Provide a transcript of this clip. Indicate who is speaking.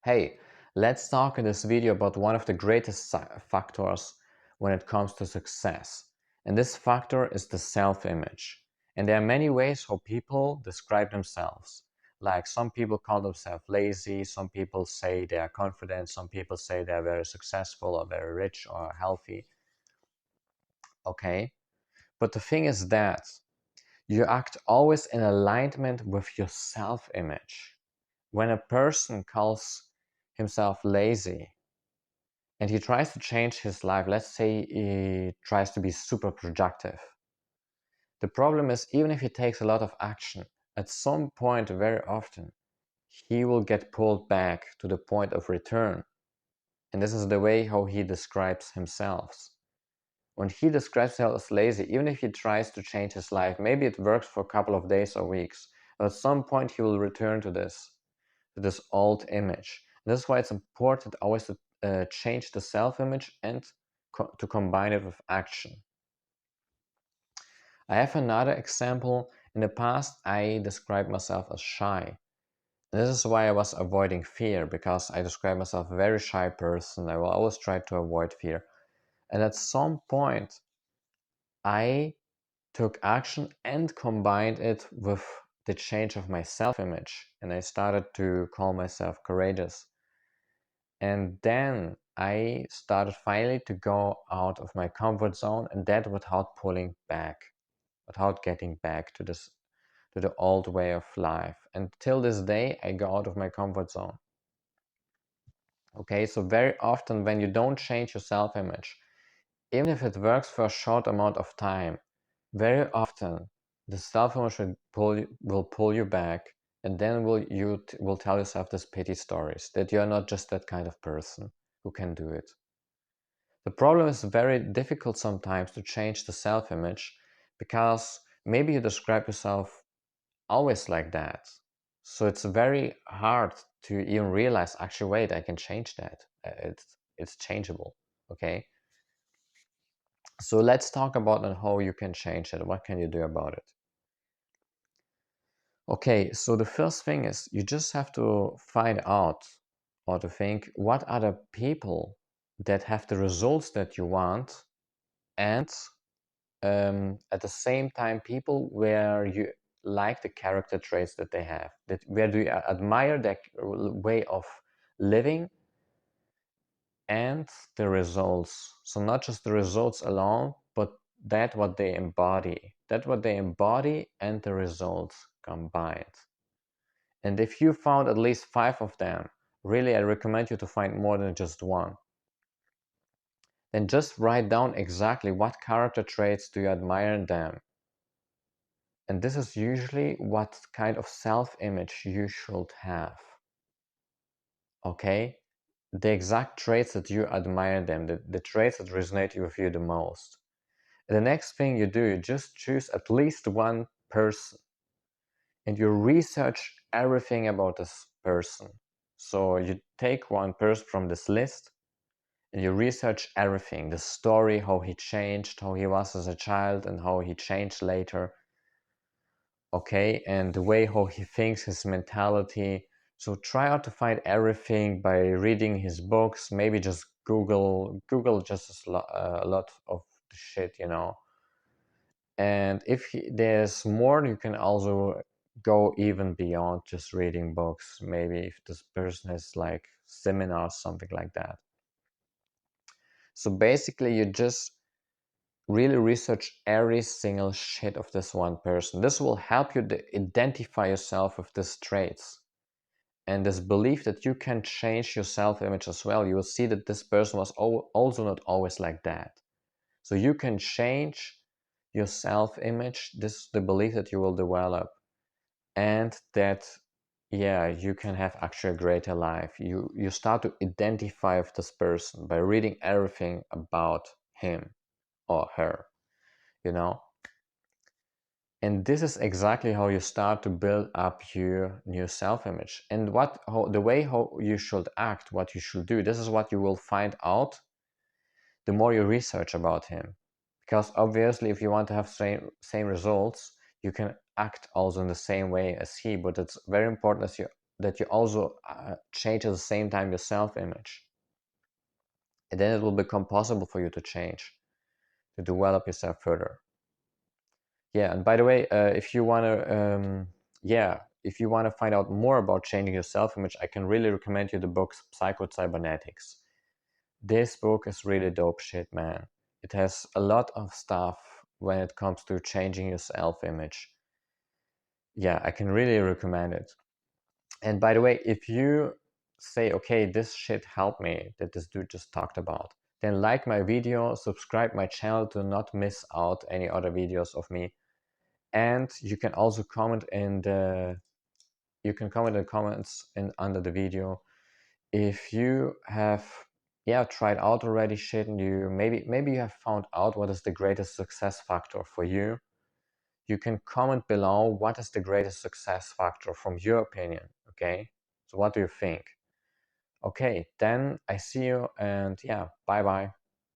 Speaker 1: Hey, let's talk in this video about one of the greatest factors when it comes to success. And this factor is the self-image. And there are many ways how people describe themselves. Like some people call themselves lazy, some people say they are confident, some people say they're very successful or very rich or healthy. Okay? But the thing is that you act always in alignment with your self-image. When a person calls himself lazy, and he tries to change his life, let's say he tries to be super productive. The problem is, even if he takes a lot of action, at some point, very often, he will get pulled back to the point of return. And this is the way how he describes himself. When he describes himself as lazy, even if he tries to change his life, maybe it works for a couple of days or weeks, but at some point he will return to this old image. And that's why it's important always to change the self-image and to combine it with action. I have another example. In the past, I described myself as shy. And this is why I was avoiding fear, because I describe myself a very shy person. I will always try to avoid fear. And at some point, I took action and combined it with the change of my self-image. And I started to call myself courageous. And then I started finally to go out of my comfort zone, and that without pulling back, without getting back to the old way of life. And till this day, I go out of my comfort zone. Okay, so very often when you don't change your self-image, even if it works for a short amount of time, very often the self-image will pull you back, and then will tell yourself these pity stories that you're not just that kind of person who can do it. The problem is very difficult sometimes to change the self-image because maybe you describe yourself always like that. So it's very hard to even realize, actually, wait, I can change that. It's changeable, okay? So let's talk about how you can change it. What can you do about it? Okay, so the first thing is you just have to find out or to think what are the people that have the results that you want, and at the same time people where you like the character traits that they have, that where do you admire their way of living and the results. So not just the results alone, but what they embody, and the results combined. And if you found at least 5 of them, really I recommend you to find more than just one. Then just write down exactly what character traits do you admire in them. And this is usually what kind of self-image you should have. Okay? The exact traits that you admire them, the traits that resonate with you the most. And the next thing you do, you just choose at least one person and you research everything about this person. So you take one person from this list and you research everything, the story, how he changed, how he was as a child and how he changed later. Okay, and the way how he thinks, his mentality. So try out to find everything by reading his books, maybe just Google just a lot of the shit, you know. And if there's more, you can also go even beyond just reading books. Maybe if this person has like seminars, something like that. So basically you just really research every single shit of this one person. This will help you to identify yourself with these traits and this belief that you can change your self-image as well. You will see that this person was also not always like that. So you can change your self-image. This is the belief that you will develop, and that, yeah, you can have actually a greater life. You start to identify with this person by reading everything about him or her, you know. And this is exactly how you start to build up your new self-image. And the way how you should act, what you should do, this is what you will find out the more you research about him. Because obviously if you want to have same results, you can act also in the same way as he, but it's very important as you that you also change at the same time your self-image. And then it will become possible for you to change, to develop yourself further. Yeah, and by the way, if you want to, if you want to find out more about changing your self-image, I can really recommend you the book Psycho-Cybernetics. This book is really dope shit, man. It has a lot of stuff when it comes to changing your self-image. Yeah, I can really recommend it. And by the way, if you say, okay, this shit helped me that this dude just talked about, then like my video, subscribe my channel to not miss out any other videos of me. And you can also comment in the comments under the video if you have tried out already shit, and you maybe you have found out what is the greatest success factor for you. You can comment below what is the greatest success factor from your opinion. Okay, so what do you think? Okay, then I see you, and yeah, bye bye.